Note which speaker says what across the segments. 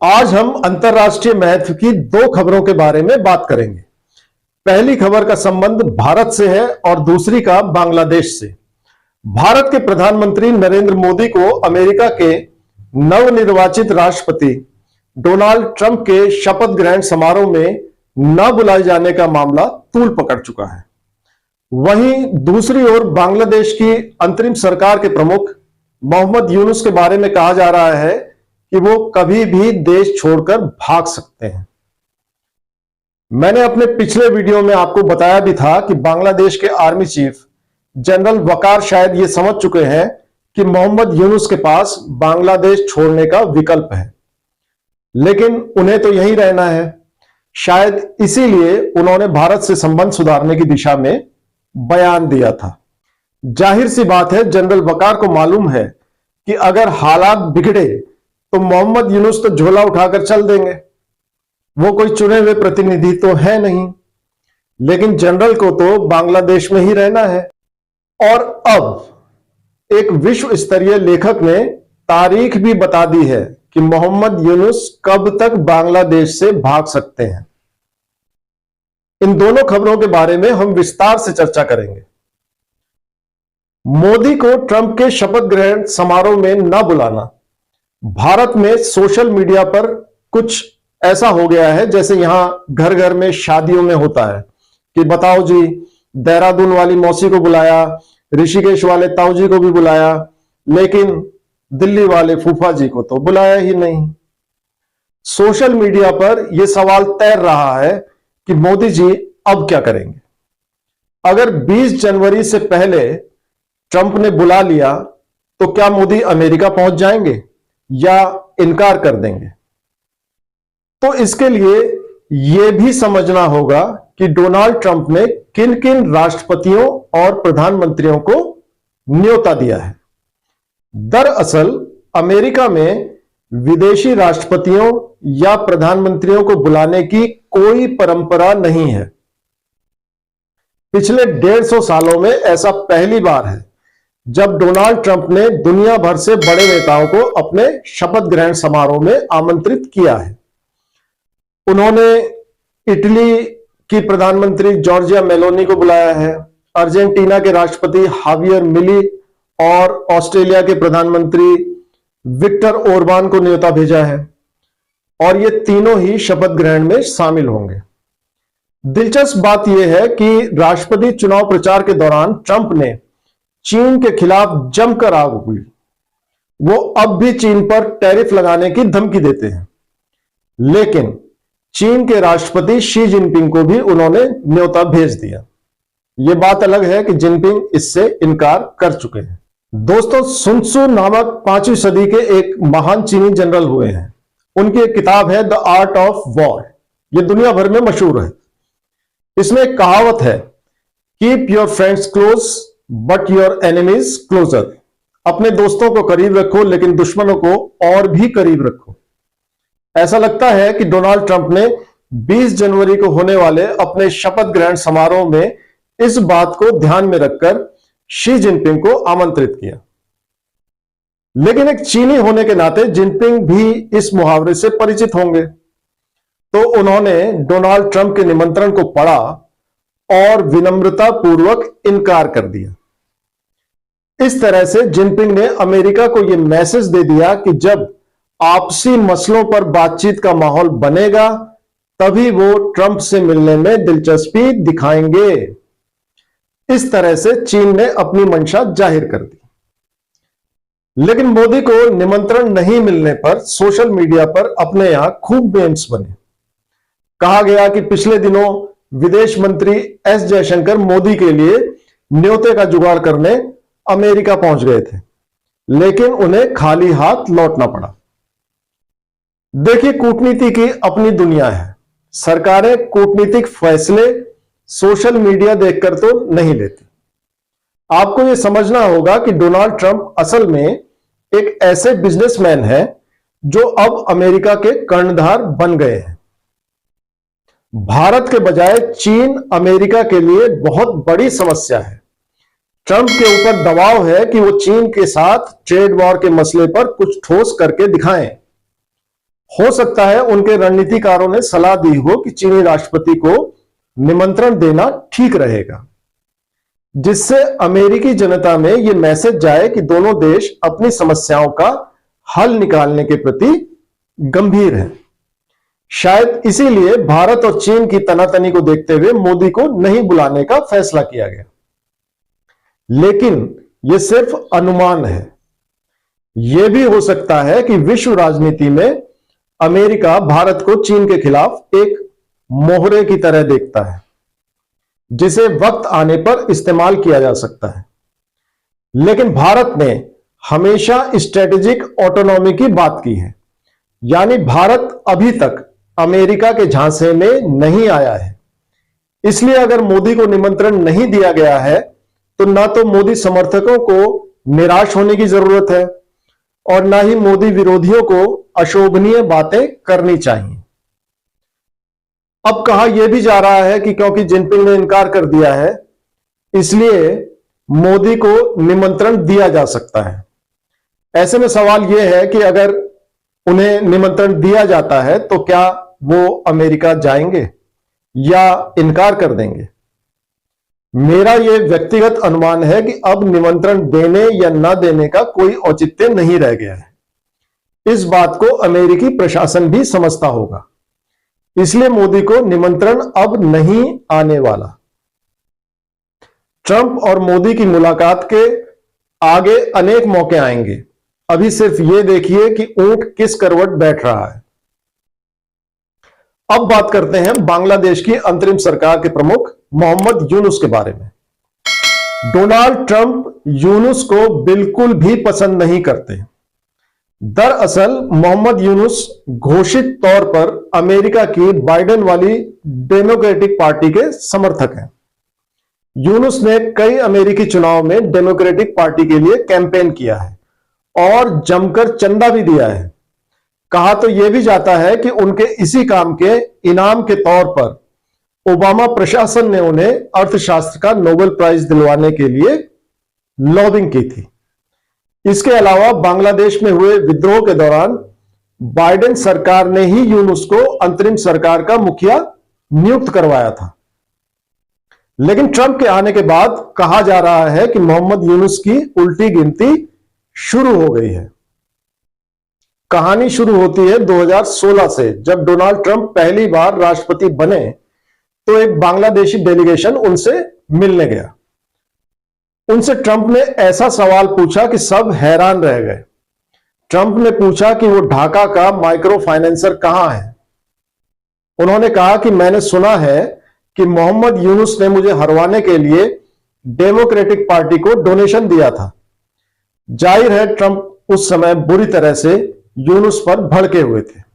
Speaker 1: आज हम अंतर्राष्ट्रीय महत्व की दो खबरों के बारे में बात करेंगे। पहली खबर का संबंध भारत से है और दूसरी का बांग्लादेश से। भारत के प्रधानमंत्री नरेंद्र मोदी को अमेरिका के नवनिर्वाचित राष्ट्रपति डोनाल्ड ट्रंप के शपथ ग्रहण समारोह में न बुलाए जाने का मामला तूल पकड़ चुका है। वहीं दूसरी ओर बांग्लादेश की अंतरिम सरकार के प्रमुख मोहम्मद यूनुस के बारे में कहा जा रहा है कि वो कभी भी देश छोड़कर भाग सकते हैं। मैंने अपने पिछले वीडियो में आपको बताया भी था कि बांग्लादेश के आर्मी चीफ जनरल वकार शायद ये समझ चुके हैं कि मोहम्मद यूनुस के पास बांग्लादेश छोड़ने का विकल्प है, लेकिन उन्हें तो यहीं रहना है। शायद इसीलिए उन्होंने भारत से संबंध सुधारने की दिशा में बयान दिया था। जाहिर सी बात है, जनरल वकार को मालूम है कि अगर हालात बिगड़े तो मोहम्मद यूनुस तो झोला उठाकर चल देंगे। वो कोई चुने हुए प्रतिनिधि तो है नहीं, लेकिन जनरल को तो बांग्लादेश में ही रहना है। और अब एक विश्व स्तरीय लेखक ने तारीख भी बता दी है कि मोहम्मद यूनुस कब तक बांग्लादेश से भाग सकते हैं। इन दोनों खबरों के बारे में हम विस्तार से चर्चा करेंगे। मोदी को ट्रंप के शपथ ग्रहण समारोह में न बुलाना भारत में सोशल मीडिया पर कुछ ऐसा हो गया है जैसे यहां घर घर में शादियों में होता है कि बताओ जी, देहरादून वाली मौसी को बुलाया, ऋषिकेश वाले ताऊ जी को भी बुलाया, लेकिन दिल्ली वाले फूफा जी को तो बुलाया ही नहीं। सोशल मीडिया पर यह सवाल तैर रहा है कि मोदी जी अब क्या करेंगे। अगर 20 जनवरी से पहले ट्रंप ने बुला लिया तो क्या मोदी अमेरिका पहुंच जाएंगे या इनकार कर देंगे? तो इसके लिए यह भी समझना होगा कि डोनाल्ड ट्रंप ने किन किन राष्ट्रपतियों और प्रधानमंत्रियों को न्योता दिया है। दरअसल अमेरिका में विदेशी राष्ट्रपतियों या प्रधानमंत्रियों को बुलाने की कोई परंपरा नहीं है। पिछले 150 सालों में ऐसा पहली बार है जब डोनाल्ड ट्रंप ने दुनिया भर से बड़े नेताओं को अपने शपथ ग्रहण समारोह में आमंत्रित किया है। उन्होंने इटली की प्रधानमंत्री जॉर्जिया मेलोनी को बुलाया है, अर्जेंटीना के राष्ट्रपति हावियर मिली और ऑस्ट्रेलिया के प्रधानमंत्री विक्टर ओरबान को न्योता भेजा है, और ये तीनों ही शपथ ग्रहण में शामिल होंगे। दिलचस्प बात यह है कि राष्ट्रपति चुनाव प्रचार के दौरान ट्रंप ने चीन के खिलाफ जमकर आग उगली। वो अब भी चीन पर टैरिफ लगाने की धमकी देते हैं, लेकिन चीन के राष्ट्रपति शी जिनपिंग को भी उन्होंने न्योता भेज दिया। यह बात अलग है कि जिनपिंग इससे इनकार कर चुके हैं। दोस्तों, सुन त्सु नामक 5वीं सदी के एक महान चीनी जनरल हुए हैं। उनकी एक किताब है द आर्ट ऑफ वॉर। यह दुनिया भर में मशहूर है। इसमें एक कहावत है, keep your friends close but your enemies closer. अपने दोस्तों को करीब रखो लेकिन दुश्मनों को और भी करीब रखो। ऐसा लगता है कि डोनाल्ड ट्रंप ने 20 जनवरी को होने वाले अपने शपथ ग्रहण समारोह में इस बात को ध्यान में रखकर शी जिनपिंग को आमंत्रित किया। लेकिन एक चीनी होने के नाते जिनपिंग भी इस मुहावरे से परिचित होंगे, तो उन्होंने डोनाल्ड ट्रंप के निमंत्रण को पढ़ा और विनम्रता पूर्वक इनकार कर दिया। इस तरह से जिनपिंग ने अमेरिका को यह मैसेज दे दिया कि जब आपसी मसलों पर बातचीत का माहौल बनेगा तभी वो ट्रंप से मिलने में दिलचस्पी दिखाएंगे। इस तरह से चीन ने अपनी मंशा जाहिर कर दी। लेकिन मोदी को निमंत्रण नहीं मिलने पर सोशल मीडिया पर अपने यहां खूब मेम्स बने। कहा गया कि पिछले दिनों विदेश मंत्री एस जयशंकर मोदी के लिए न्योते का जुगाड़ करने अमेरिका पहुंच गए थे, लेकिन उन्हें खाली हाथ लौटना पड़ा। देखिए, कूटनीति की अपनी दुनिया है। सरकारें कूटनीतिक फैसले सोशल मीडिया देखकर तो नहीं लेती। आपको यह समझना होगा कि डोनाल्ड ट्रंप असल में एक ऐसे बिजनेसमैन हैं जो अब अमेरिका के कर्णधार बन गए हैं। भारत के बजाय चीन अमेरिका के लिए बहुत बड़ी समस्या है। ट्रंप के ऊपर दबाव है कि वो चीन के साथ ट्रेड वॉर के मसले पर कुछ ठोस करके दिखाएं। हो सकता है उनके रणनीतिकारों ने सलाह दी हो कि चीनी राष्ट्रपति को निमंत्रण देना ठीक रहेगा, जिससे अमेरिकी जनता में यह मैसेज जाए कि दोनों देश अपनी समस्याओं का हल निकालने के प्रति गंभीर हैं। शायद इसीलिए भारत और चीन की तनातनी को देखते हुए मोदी को नहीं बुलाने का फैसला किया गया। लेकिन यह सिर्फ अनुमान है। यह भी हो सकता है कि विश्व राजनीति में अमेरिका भारत को चीन के खिलाफ एक मोहरे की तरह देखता है, जिसे वक्त आने पर इस्तेमाल किया जा सकता है। लेकिन भारत ने हमेशा स्ट्रेटेजिक ऑटोनॉमी की बात की है, यानी भारत अभी तक अमेरिका के झांसे में नहीं आया है। इसलिए अगर मोदी को निमंत्रण नहीं दिया गया है तो ना तो मोदी समर्थकों को निराश होने की जरूरत है और ना ही मोदी विरोधियों को अशोभनीय बातें करनी चाहिए। अब कहा यह भी जा रहा है कि क्योंकि जिनपिंग ने इनकार कर दिया है, इसलिए मोदी को निमंत्रण दिया जा सकता है। ऐसे में सवाल यह है कि अगर उन्हें निमंत्रण दिया जाता है तो क्या वो अमेरिका जाएंगे या इनकार कर देंगे? मेरा यह व्यक्तिगत अनुमान है कि अब निमंत्रण देने या न देने का कोई औचित्य नहीं रह गया है। इस बात को अमेरिकी प्रशासन भी समझता होगा, इसलिए मोदी को निमंत्रण अब नहीं आने वाला। ट्रंप और मोदी की मुलाकात के आगे अनेक मौके आएंगे। अभी सिर्फ यह देखिए कि ऊंट किस करवट बैठ रहा है। अब बात करते हैं बांग्लादेश की अंतरिम सरकार के प्रमुख मोहम्मद यूनुस के बारे में। डोनाल्ड ट्रंप यूनुस को बिल्कुल भी पसंद नहीं करते। दरअसल मोहम्मद यूनुस घोषित तौर पर अमेरिका की बाइडेन वाली डेमोक्रेटिक पार्टी के समर्थक हैं। यूनुस ने कई अमेरिकी चुनाव में डेमोक्रेटिक पार्टी के लिए कैंपेन किया है और जमकर चंदा भी दिया है। कहा तो यह भी जाता है कि उनके इसी काम के इनाम के तौर पर ओबामा प्रशासन ने उन्हें अर्थशास्त्र का नोबेल प्राइज दिलवाने के लिए लॉबिंग की थी। इसके अलावा बांग्लादेश में हुए विद्रोह के दौरान बाइडेन सरकार ने ही यूनुस को अंतरिम सरकार का मुखिया नियुक्त करवाया था। लेकिन ट्रंप के आने के बाद कहा जा रहा है कि मोहम्मद यूनुस की उल्टी गिनती शुरू हो गई है। कहानी शुरू होती है 2016 से, जब डोनाल्ड ट्रंप पहली बार राष्ट्रपति बने तो एक बांग्लादेशी डेलीगेशन उनसे मिलने गया। उनसे ट्रंप ने ऐसा सवाल पूछा कि सब हैरान रह गए। ट्रंप ने पूछा कि वो ढाका का माइक्रो फाइनेंसर कहां है। उन्होंने कहा कि मैंने सुना है कि मोहम्मद यूनुस ने मुझे हरवाने के लिए डेमोक्रेटिक पार्टी को डोनेशन दिया था। जाहिर है ट्रंप उस समय बुरी तरह से यूनुस पर भड़के हुए थे।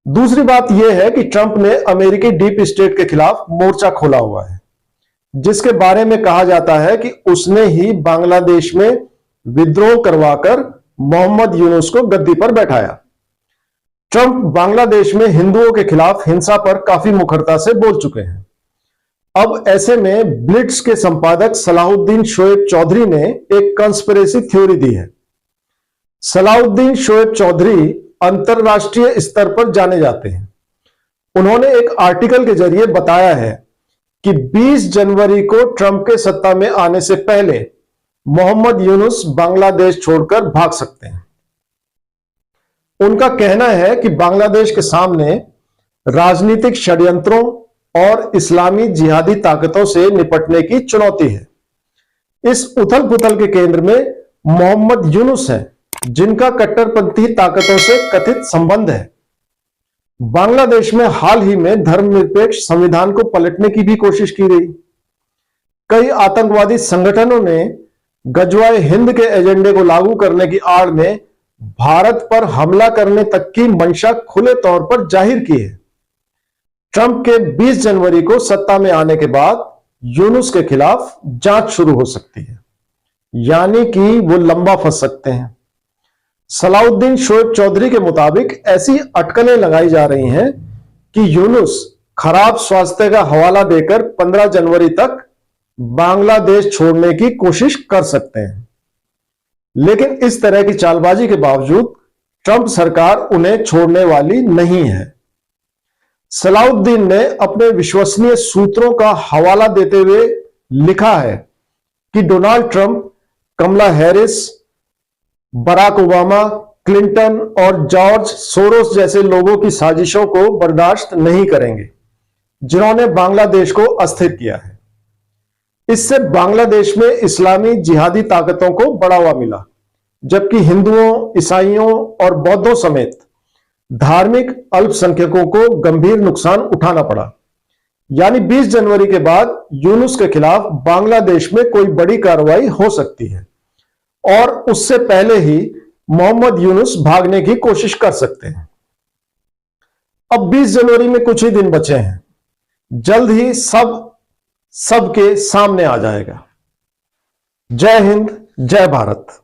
Speaker 1: दूसरी बात यह है कि ट्रंप ने अमेरिकी डीप स्टेट के खिलाफ मोर्चा खोला हुआ है, जिसके बारे में कहा जाता है कि उसने ही बांग्लादेश में विद्रोह करवाकर मोहम्मद यूनुस को गद्दी पर बैठाया। ट्रंप बांग्लादेश में हिंदुओं के खिलाफ हिंसा पर काफी मुखरता से बोल चुके हैं। अब ऐसे में ब्लिट्स के संपादक सलाहुद्दीन शोएब चौधरी ने एक कंस्पिरेसी थ्योरी दी है। सलाहुद्दीन शोएब चौधरी अंतरराष्ट्रीय स्तर पर जाने जाते हैं। उन्होंने एक आर्टिकल के जरिए बताया है कि 20 जनवरी को ट्रंप के सत्ता में आने से पहले मोहम्मद यूनुस बांग्लादेश छोड़कर भाग सकते हैं। उनका कहना है कि बांग्लादेश के सामने राजनीतिक षड्यंत्रों और इस्लामी जिहादी ताकतों से निपटने की चुनौती है। इस उथल पुथल के केंद्र में मोहम्मद यूनुस हैं, जिनका कट्टरपंथी ताकतों से कथित संबंध है। बांग्लादेश में हाल ही में धर्मनिरपेक्ष संविधान को पलटने की भी कोशिश की गई। कई आतंकवादी संगठनों ने गजवाए हिंद के एजेंडे को लागू करने की आड़ में भारत पर हमला करने तक की मंशा खुले तौर पर जाहिर की है। ट्रंप के 20 जनवरी को सत्ता में आने के बाद यूनुस के खिलाफ जांच शुरू हो सकती है, यानी कि वो लंबा फंस सकते हैं। सलाहुद्दीन शोएब चौधरी के मुताबिक ऐसी अटकलें लगाई जा रही हैं कि यूनुस खराब स्वास्थ्य का हवाला देकर 15 जनवरी तक बांग्लादेश छोड़ने की कोशिश कर सकते हैं। लेकिन इस तरह की चालबाजी के बावजूद ट्रंप सरकार उन्हें छोड़ने वाली नहीं है। सलाउद्दीन ने अपने विश्वसनीय सूत्रों का हवाला देते हुए लिखा है कि डोनाल्ड ट्रंप, कमला हैरिस, बराक ओबामा, क्लिंटन और जॉर्ज सोरोस जैसे लोगों की साजिशों को बर्दाश्त नहीं करेंगे, जिन्होंने बांग्लादेश को अस्थिर किया है। इससे बांग्लादेश में इस्लामी जिहादी ताकतों को बढ़ावा मिला, जबकि हिंदुओं, ईसाइयों और बौद्धों समेत धार्मिक अल्पसंख्यकों को गंभीर नुकसान उठाना पड़ा। यानी 20 जनवरी के बाद यूनुस के खिलाफ बांग्लादेश में कोई बड़ी कार्रवाई हो सकती है और उससे पहले ही मोहम्मद यूनुस भागने की कोशिश कर सकते हैं। अब 20 जनवरी में कुछ ही दिन बचे हैं, जल्द ही सबके सामने आ जाएगा। जय हिंद, जय भारत।